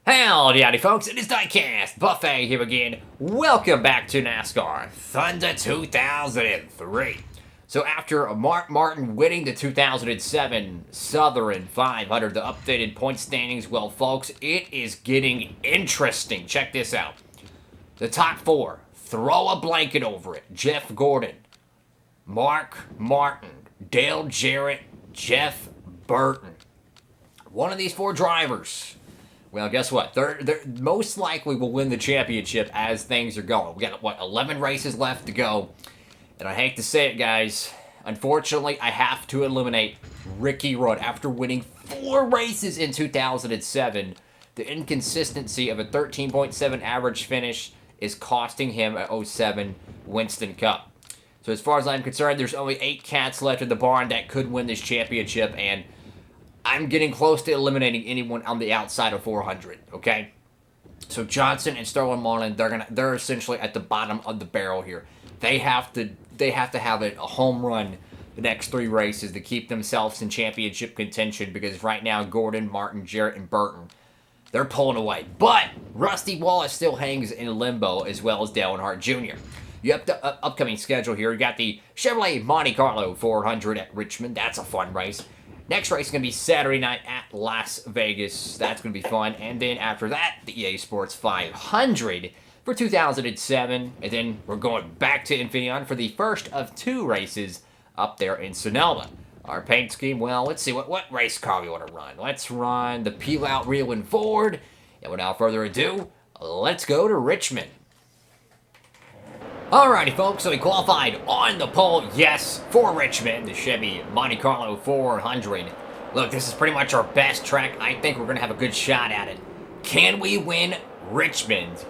Howdy folks, it is Diecastbuffet here again. Welcome back to NASCAR Thunder 2003. So after Mark Martin winning the 2007 Southern 500, the updated point standings, well folks, it is getting interesting. Check this out. The top four, throw a blanket over it. Jeff Gordon, Mark Martin, Dale Jarrett, Jeff Burton. One of these four drivers, well, guess what? They're most likely will win the championship as things are going. We got, 11 races left to go. And I hate to say it, guys. Unfortunately, I have to eliminate Ricky Rudd. After winning 4 races in 2007, the inconsistency of a 13.7 average finish is costing him a 07 Winston Cup. So as far as I'm concerned, there's only 8 cats left in the barn that could win this championship, and I'm getting close to eliminating anyone on the outside of 400, okay? So Johnson and Sterling Marlin, they're essentially at the bottom of the barrel here. They have to have a home run the next 3 races to keep themselves in championship contention, because right now Gordon, Martin, Jarrett, and Burton, they're pulling away. But Rusty Wallace still hangs in limbo, as well as Dale Earnhardt Jr. You have the upcoming schedule here. You got the Chevrolet Monte Carlo 400 at Richmond. That's a fun race. Next race is going to be Saturday night at Las Vegas. That's going to be fun. And then after that, the EA Sports 500 for 2007. And then we're going back to Infineon for the first of 2 races up there in Sonoma. Our paint scheme, well, let's see. What race car we want to run? Let's run the peel-out reel-in Ford. And without further ado, let's go to Richmond. Alrighty folks, so we qualified on the pole, yes, for Richmond, the Chevy Monte Carlo 400. Look, this is pretty much our best track. I think we're going to have a good shot at it. Can we win Richmond?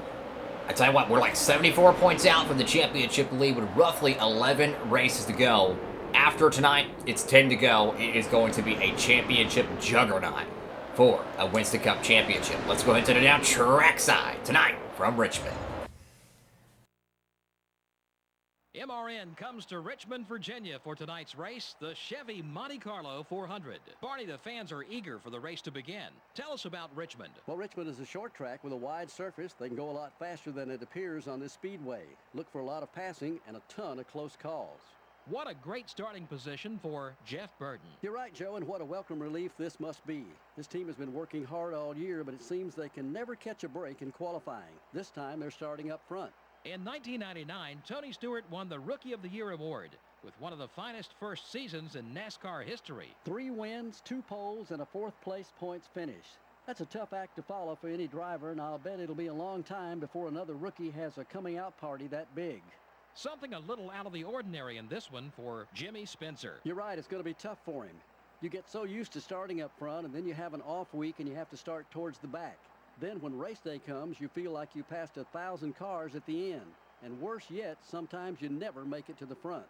I tell you what, we're like 74 points out from the championship lead with roughly 11 races to go. After tonight, it's 10 to go. It is going to be a championship juggernaut for a Winston Cup championship. Let's go into the down trackside tonight from Richmond. MRN comes to Richmond, Virginia for tonight's race, the Chevy Monte Carlo 400. Barney, the fans are eager for the race to begin. Tell us about Richmond. Well, Richmond is a short track with a wide surface. They can go a lot faster than it appears on this speedway. Look for a lot of passing and a ton of close calls. What a great starting position for Jeff Burton. You're right, Joe, and what a welcome relief this must be. This team has been working hard all year, but it seems they can never catch a break in qualifying. This time they're starting up front. In 1999, Tony Stewart won the Rookie of the Year award with one of the finest first seasons in NASCAR history. 3 wins, 2 poles, and a 4th place points finish. That's a tough act to follow for any driver, and I'll bet it'll be a long time before another rookie has a coming out party that big. Something a little out of the ordinary in this one for Jimmy Spencer. You're right, it's going to be tough for him. You get so used to starting up front, and then you have an off week and you have to start towards the back. Then when race day comes, you feel like you passed 1,000 cars at the end. And worse yet, sometimes you never make it to the front.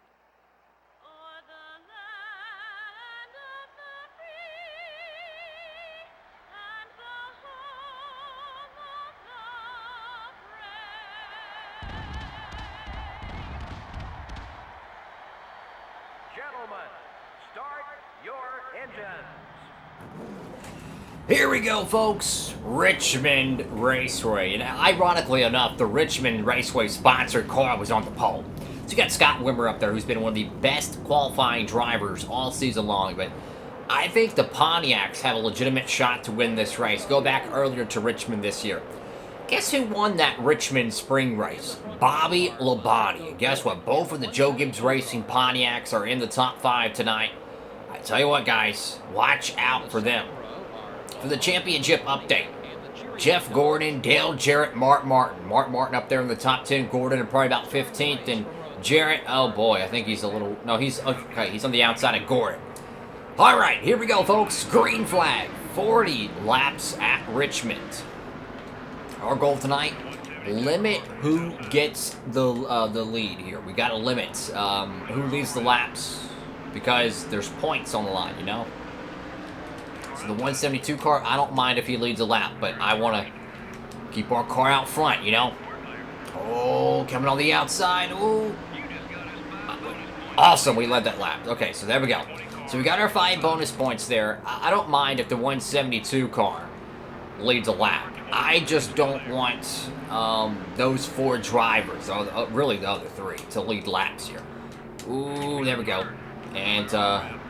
Gentlemen, start your engines. Here we go, folks. Richmond Raceway. And ironically enough, the Richmond Raceway sponsored car was on the pole. So you got Scott Wimmer up there, who's been one of the best qualifying drivers all season long. But I think the Pontiacs have a legitimate shot to win this race. Go back earlier to Richmond this year. Guess who won that Richmond spring race? Bobby Labonte. And guess what? Both of the Joe Gibbs Racing Pontiacs are in the top 5 tonight. I tell you what, guys, watch out for them. For the championship update, Jeff Gordon, Dale Jarrett, Mark Martin. Mark Martin up there in the top 10. Gordon probably about 15th. And Jarrett, oh boy, I think he's a little... No, he's okay. He's on the outside of Gordon. All right, here we go, folks. Green flag. 40 laps at Richmond. Our goal tonight, limit who gets the lead here. We got to limit who leads the laps, because there's points on the line, you know? So the 172 car, I don't mind if he leads a lap, but I want to keep our car out front, you know? Oh, coming on the outside. Oh. Awesome, we led that lap. Okay, so there we go. So we got our 5 bonus points there. I don't mind if the 172 car leads a lap. I just don't want those 4 drivers, or really the other 3, to lead laps here. Ooh, there we go. And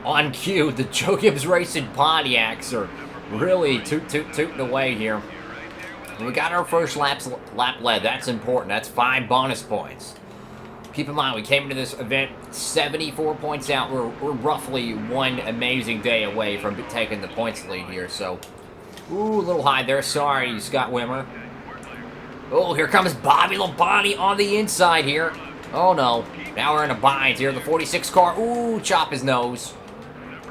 on cue, the Joe Gibbs Racing Pontiacs are really tooting away here. We got our first lap led. That's important. That's 5 bonus points. Keep in mind, we came into this event 74 points out. We're roughly 1 amazing day away from taking the points lead here. So, ooh, a little high there. Sorry, Scott Wimmer. Oh, here comes Bobby Labonte on the inside here. Oh, no. Now we're in a bind here. The 46 car. Ooh, chop his nose.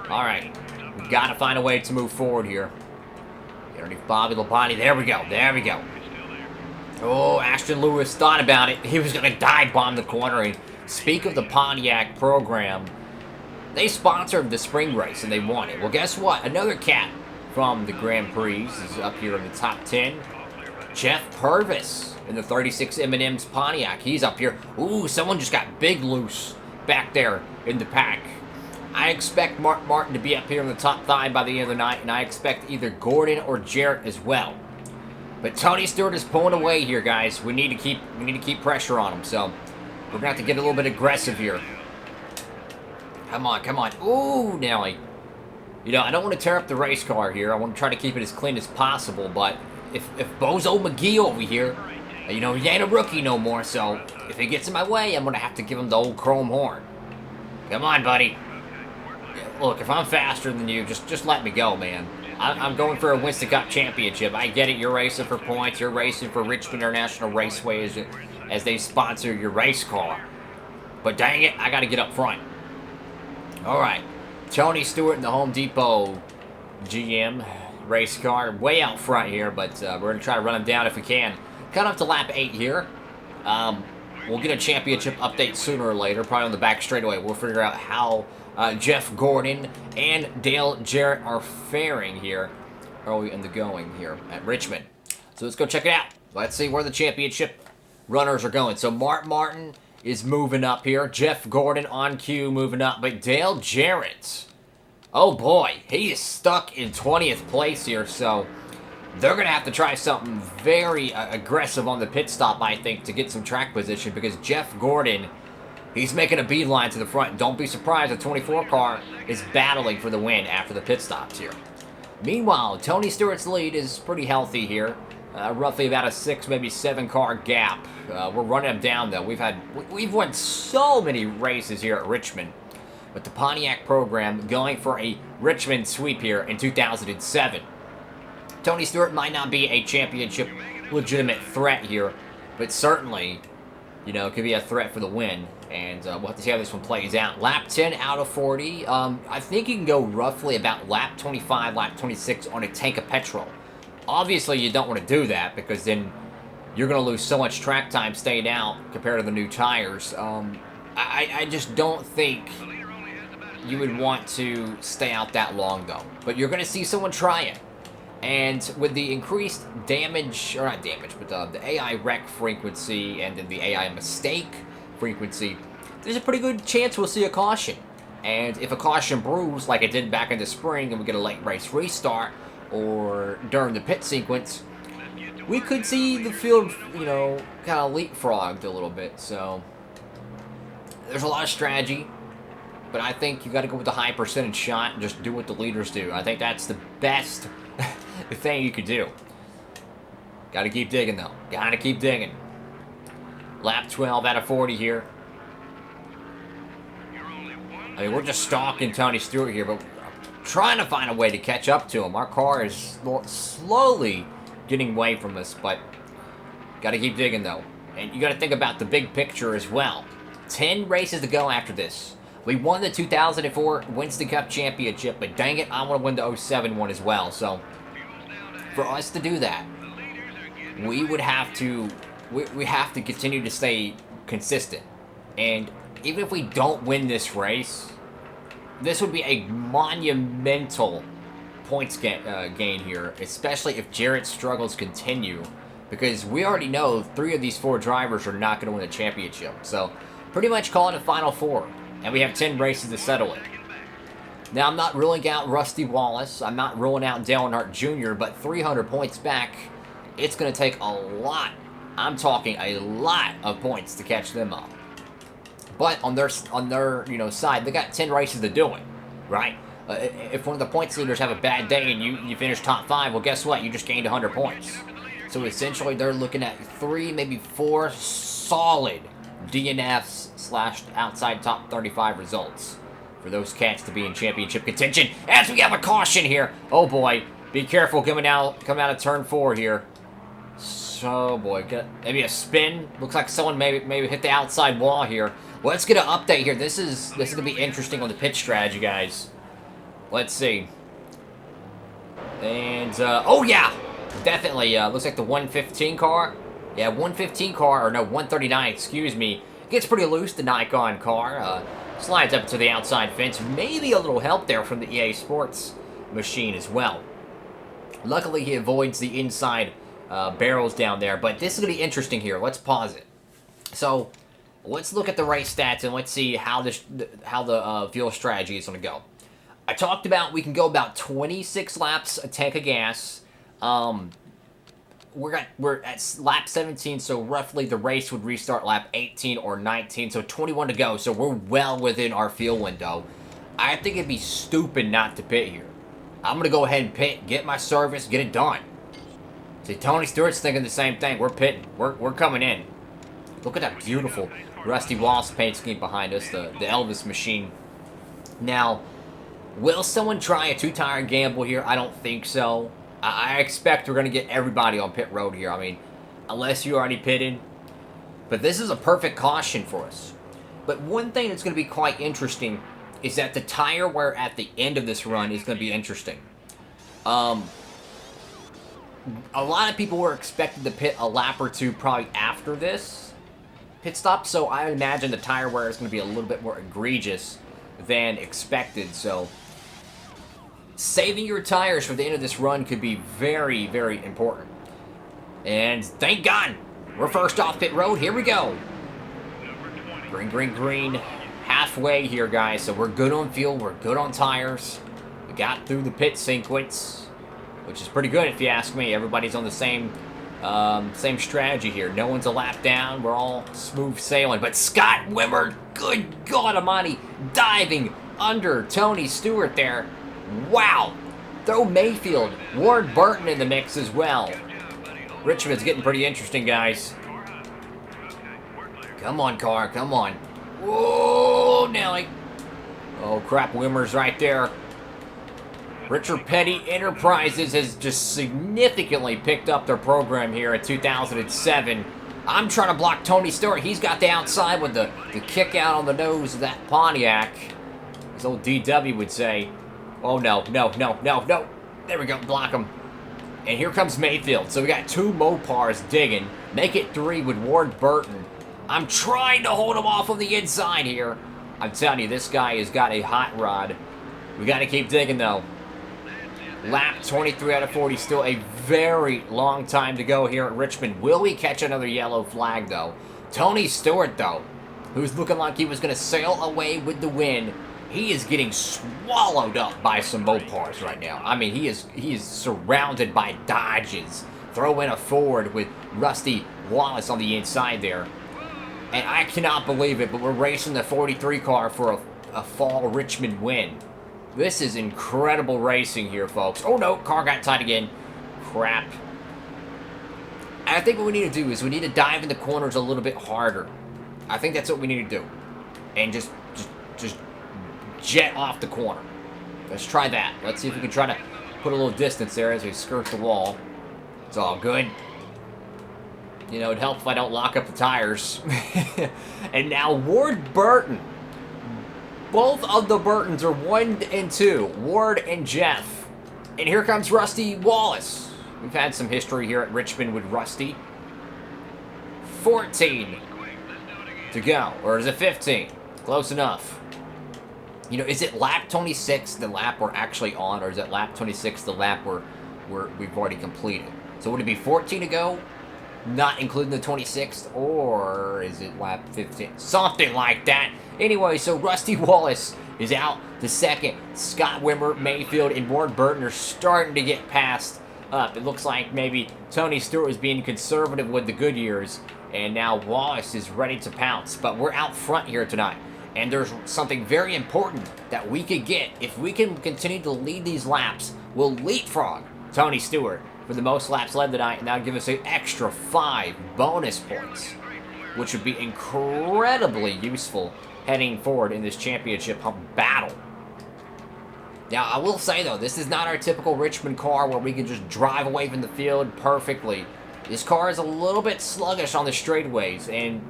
All right. We've got to find a way to move forward here. Underneath Bobby Labonte. There we go. There we go. Oh, Ashton Lewis thought about it. He was going to dive bomb the corner. And speak of the Pontiac program, they sponsored the spring race and they won it. Well, guess what? Another cat from the Grand Prix is up here in the top 10. Jeff Purvis in the 36 M&M's Pontiac. He's up here. Ooh, someone just got big loose back there in the pack. I expect Mark Martin to be up here in the top 5 by the end of the night, and I expect either Gordon or Jarrett as well. But Tony Stewart is pulling away here, guys. We need to keep pressure on him. So we're gonna have to get a little bit aggressive here. Come on, come on. Ooh, Nelly. You know, I don't want to tear up the race car here. I want to try to keep it as clean as possible. But if Bozo McGee over here, you know, he ain't a rookie no more. So if he gets in my way, I'm gonna have to give him the old chrome horn. Come on, buddy. Look, if I'm faster than you, just let me go, man. I'm going for a Winston Cup championship. I get it. You're racing for points. You're racing for Richmond International Raceway as they sponsor your race car. But dang it, I got to get up front. All right. Tony Stewart in the Home Depot GM race car. Way out front here, but we're going to try to run him down if we can. Cut up to lap 8 here. We'll get a championship update sooner or later, probably on the back straightaway. We'll figure out how Jeff Gordon and Dale Jarrett are faring here early in the going here at Richmond. So let's go check it out. Let's see where the championship runners are going. So Mark Martin is moving up here. Jeff Gordon on cue moving up. But Dale Jarrett, oh boy, he is stuck in 20th place here. So they're going to have to try something very aggressive on the pit stop, I think, to get some track position. Because Jeff Gordon, he's making a beeline to the front. Don't be surprised the 24 car is battling for the win after the pit stops here. Meanwhile, Tony Stewart's lead is pretty healthy here. Roughly about a 6, maybe 7 car gap. We're running him down though. We've won so many races here at Richmond. But the Pontiac program going for a Richmond sweep here in 2007. Tony Stewart might not be a championship legitimate threat here, but certainly, you know, could be a threat for the win. And we'll have to see how this one plays out. Lap 10 out of 40. I think you can go roughly about lap 25, lap 26 on a tank of petrol. Obviously, you don't want to do that because then you're going to lose so much track time staying out compared to the new tires. I just don't think you would want to stay out that long, though. But you're going to see someone try it. And with the increased damage, or not damage, but the AI wreck frequency and then the AI mistake frequency, there's a pretty good chance we'll see a caution. And if a caution brews like it did back in the spring and we get a late race restart or during the pit sequence, we could see the field, you know, kind of leapfrogged a little bit. So there's a lot of strategy, but I think you got to go with the high percentage shot and just do what the leaders do. I think that's the best thing you could do. Got to keep digging though. Got to keep digging. Lap 12 out of 40 here. I mean, we're just stalking Tony Stewart here, but trying to find a way to catch up to him. Our car is slowly getting away from us, but got to keep digging though. And you got to think about the big picture as well. 10 races to go after this. We won the 2004 Winston Cup Championship, but dang it, I want to win the 07 one as well. So for us to do that, we would have to we have to continue to stay consistent. And even if we don't win this race, this would be a monumental points gain here, especially if Jarrett's struggles continue, because we already know 3 of these 4 drivers are not going to win the championship. So pretty much calling it Final 4, and we have 10 races to settle it. Now, I'm not ruling out Rusty Wallace. I'm not ruling out Dale Earnhardt Jr., but 300 points back, it's going to take a lot. I'm talking a lot of points to catch them up. But on their side, they got 10 races to do it, right? If one of the points leaders have a bad day and you finish top 5, well, guess what? You just gained 100 points. So essentially, they're looking at 3, maybe 4 solid DNFs / outside top 35 results for those cats to be in championship contention. As we have a caution here. Oh boy, be careful coming out of turn 4 here. So boy, maybe a spin. Looks like someone maybe hit the outside wall here. Well, let's get an update here. This is gonna be interesting on the pit strategy, guys. Let's see. And oh yeah, definitely. Looks like the 115 car. Yeah, 115 car, or no, 139. Excuse me. Gets pretty loose. The Nikon car slides up to the outside fence. Maybe a little help there from the EA Sports machine as well. Luckily, he avoids the inside barrels down there. But this is gonna be interesting here. Let's pause it. So. Let's look at the race stats and let's see how the fuel strategy is going to go. I talked about we can go about 26 laps a tank of gas. We're at lap 17, so roughly the race would restart lap 18 or 19, so 21 to go. So we're well within our fuel window. I think it'd be stupid not to pit here. I'm going to go ahead and pit, get my service, get it done. See, Tony Stewart's thinking the same thing. We're pitting. We're coming in. Look at that beautiful Rusty Wallace paint scheme behind us, the Elvis machine. Now, will someone try a 2-tire gamble here? I don't think so. I expect we're going to get everybody on pit road here. I mean, unless you already pitted. But this is a perfect caution for us. But one thing that's going to be quite interesting is that the tire wear at the end of this run is going to be interesting. A lot of people were expected to pit a lap or two probably after this pit stop, so I imagine the tire wear is going to be a little bit more egregious than expected. So saving your tires for the end of this run could be very, very important. And thank God, we're first off pit road. Here we go. Green, green, green. Halfway here, guys. So we're good on fuel. We're good on tires. We got through the pit sequence, which is pretty good if you ask me. Everybody's on the same strategy here. No one's a lap down. We're all smooth sailing. But Scott Wimmer, good God almighty, diving under Tony Stewart there. Wow. Throw Mayfield, Ward Burton in the mix as well. Richmond's getting pretty interesting, guys. Come on, car. Come on. Whoa, Nelly. Oh, crap. Wimmer's right there. Richard Petty Enterprises has just significantly picked up their program here in 2007. I'm trying to block Tony Stewart. He's got the outside with the kick out on the nose of that Pontiac, as old DW would say. Oh, no, no, no, no, no. There we go. Block him. And here comes Mayfield. So we got 2 Mopars digging. Make it 3 with Ward Burton. I'm trying to hold him off on the inside here. I'm telling you, this guy has got a hot rod. We got to keep digging, though. Lap 23 out of 40, still a very long time to go here at Richmond. Will we catch another yellow flag, though? Tony Stewart, though, who's looking like he was going to sail away with the win, he is getting swallowed up by some Mopars right now. I mean, he is surrounded by Dodges. Throw in a Ford with Rusty Wallace on the inside there. And I cannot believe it, but we're racing the 43 car for a fall Richmond win. This is incredible racing here, folks. Oh, no, car got tight again. Crap. I think what we need to do is we need to dive in the corners a little bit harder. I think that's what we need to do. And just jet off the corner. Let's try that. Let's see if we can try to put a little distance there as we skirt the wall. It's all good. You know, it'd help if I don't lock up the tires. And now Ward Burton. Both of the Burtons are 1 and 2. Ward and Jeff. And here comes Rusty Wallace. We've had some history here at Richmond with Rusty. 14 to go. Or is it 15? Close enough. You know, is it lap 26 the lap we're actually on? Or is it lap 26 the lap we've already completed? So would it be 14 to go? Not including the 26th, or is it lap 15? Something like that. Anyway, so Rusty Wallace is out to second. Scott Wimmer, Mayfield, and Ward Burton are starting to get passed up. It looks like maybe Tony Stewart was being conservative with the Goodyears, and now Wallace is ready to pounce. But we're out front here tonight, and there's something very important that we could get. If we can continue to lead these laps, we'll leapfrog Tony Stewart for the most laps led tonight, and that'll give us an extra 5 bonus points, which would be incredibly useful heading forward in this championship battle. Now, I will say, though, this is not our typical Richmond car where we can just drive away from the field perfectly. This car is a little bit sluggish on the straightaways, and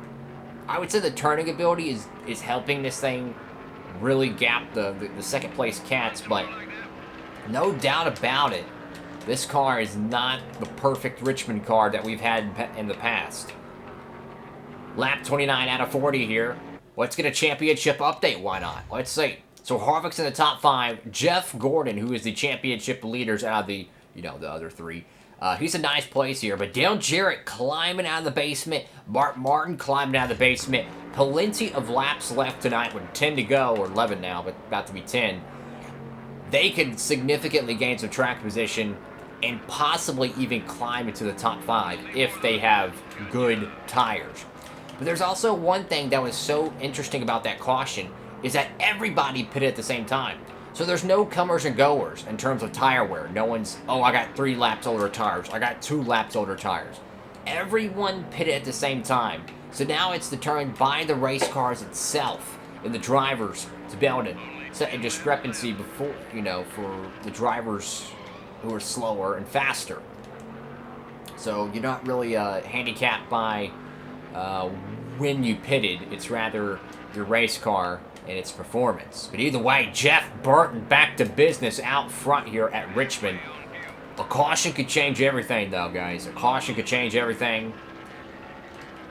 I would say the turning ability is helping this thing really gap the second place Cats, but no doubt about it, this car is not the perfect Richmond car that we've had in the past. Lap 29 out of 40 here. Let's get a championship update, why not? Let's see. So Harvick's in the top 5. Jeff Gordon, who is the championship leaders out of the, the other 3. He's a nice place here. But Dale Jarrett climbing out of the basement. Mark Martin climbing out of the basement. Plenty of laps left tonight with 10 to go, or 11 now, but about to be 10. They could significantly gain some track position and possibly even climb into the top 5 if they have good tires. But there's also one thing that was so interesting about that caution is that everybody pitted at the same time. So there's no comers and goers in terms of tire wear. No one's, oh, I got 3 laps older tires. I got 2 laps older tires. Everyone pitted at the same time. So now it's determined by the race cars itself and the drivers to be able to set a discrepancy before, for the drivers who are slower and faster. So you're not really handicapped by when you pitted. It's rather your race car and its performance. But either way, Jeff Burton back to business out front here at Richmond. A caution could change everything, though, guys. A caution could change everything.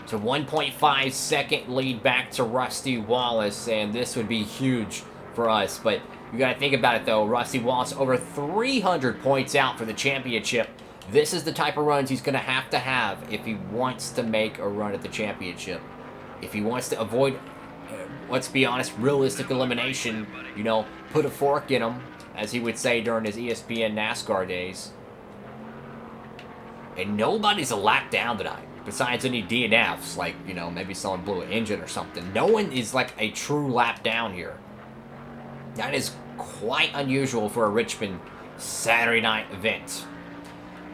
It's a 1.5 second lead back to Rusty Wallace, and this would be huge for us. But you got to think about it, though. Rusty Wallace over 300 points out for the championship. This is the type of runs he's going to have if he wants to make a run at the championship. If he wants to avoid, let's be honest, realistic elimination, put a fork in him, as he would say during his ESPN NASCAR days. And nobody's a lap down tonight, besides any DNFs, like, maybe someone blew an engine or something. No one is like a true lap down here. That is quite unusual for a Richmond Saturday night event.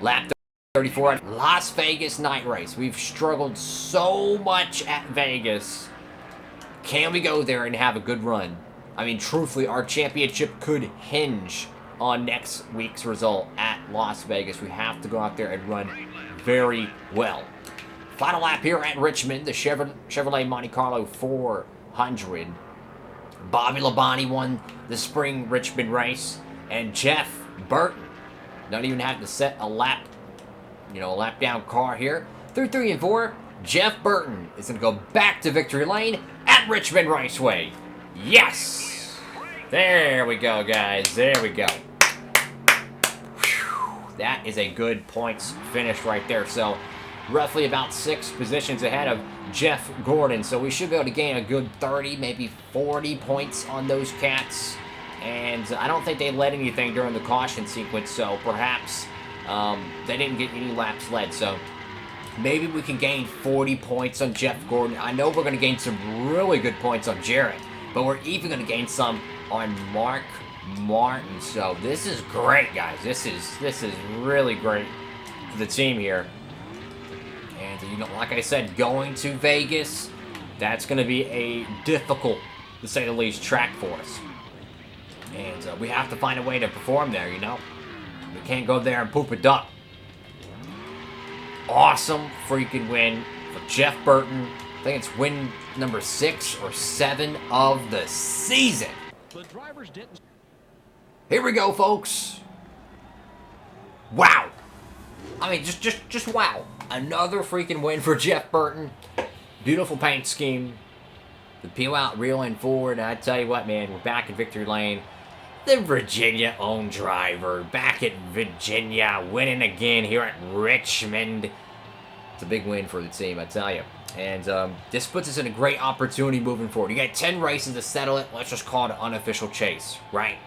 Lap 34 at Las Vegas night race. We've struggled so much at Vegas. Can we go there and have a good run? I mean, truthfully, our championship could hinge on next week's result at Las Vegas. We have to go out there and run very well. Final lap here at Richmond, the Chevrolet Monte Carlo 400. Bobby Labonte won the spring Richmond race, and Jeff Burton, not even having to set a lap, a lap down car here. Through 3 and 4, Jeff Burton is going to go back to victory lane at Richmond Raceway. Yes! There we go, guys. There we go. Whew. That is a good points finish right there. So, roughly about 6 positions ahead of Jeff Gordon. So, we should be able to gain a good 30, maybe 40 points on those Cats. And I don't think they led anything during the caution sequence, so perhaps they didn't get any laps led. So maybe we can gain 40 points on Jeff Gordon. I know we're going to gain some really good points on Jarrett, but we're even going to gain some on Mark Martin. So this is great, guys. This is really great for the team here. And like I said, going to Vegas, that's going to be a difficult, to say the least, track for us. And we have to find a way to perform there, We can't go there and poop it up. Awesome freaking win for Jeff Burton. I think it's win number 6 or 7 of the season. The drivers didn't. Here we go, folks. Wow. I mean, just wow. Another freaking win for Jeff Burton. Beautiful paint scheme. The peel out, reel in forward. And I tell you what, man, we're back in victory lane. The Virginia-owned driver back at Virginia, winning again here at Richmond. It's a big win for the team, I tell you. And this puts us in a great opportunity moving forward. You got 10 races to settle it. Let's just call it an unofficial chase, right?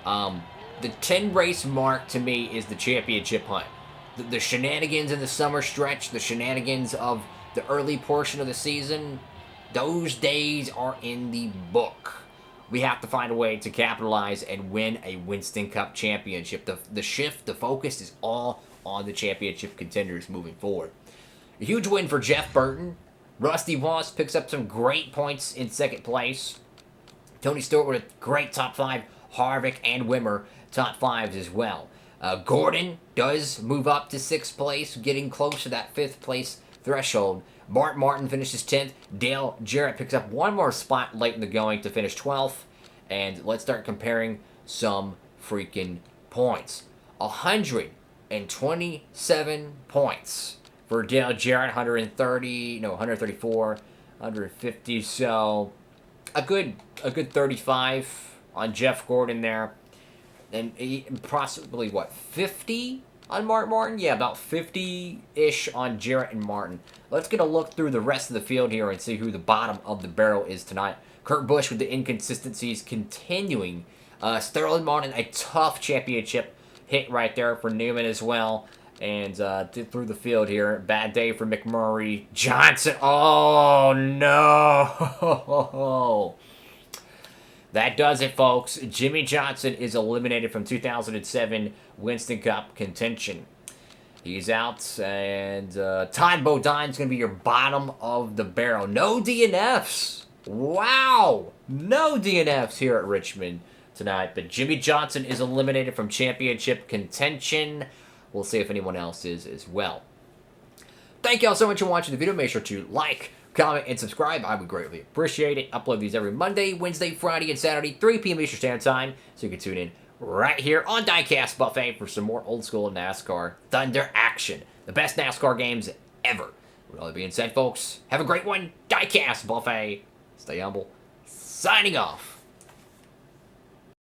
The 10 race mark to me is the championship hunt. The shenanigans in the summer stretch, the shenanigans of the early portion of the season, those days are in the book. We have to find a way to capitalize and win a Winston Cup championship. The focus is all on the championship contenders moving forward. A huge win for Jeff Burton. Rusty Voss picks up some great points in second place. Tony Stewart with a great top 5. Harvick and Wimmer top 5s as well. Gordon does move up to 6th place, getting close to that 5th place threshold. Martin finishes 10th. Dale Jarrett picks up one more spot late in the going to finish 12th. And let's start comparing some freaking points. 127 points for Dale Jarrett, 134, 150. So a good 35 on Jeff Gordon there. And possibly, 50 on Martin? Yeah, about 50-ish on Jarrett and Martin. Let's get a look through the rest of the field here and see who the bottom of the barrel is tonight. Kurt Busch with the inconsistencies continuing. Sterling Martin, a tough championship hit right there for Newman as well. And through the field here, bad day for McMurray. Johnson, oh no! That does it, folks. Jimmy Johnson is eliminated from 2007 Winston Cup contention. He's out, and Todd Bodine's going to be your bottom of the barrel. No DNFs. Wow. No DNFs here at Richmond tonight, but Jimmy Johnson is eliminated from championship contention. We'll see if anyone else is as well. Thank you all so much for watching the video. Make sure to like, comment, and subscribe. I would greatly appreciate it. Upload these every Monday, Wednesday, Friday, and Saturday, 3 p.m. Eastern Standard Time, so you can tune in right here on Diecastbuffet for some more old school NASCAR Thunder action. The best NASCAR games ever. With all that being said, folks, have a great one. Diecastbuffet. Stay humble. Signing off.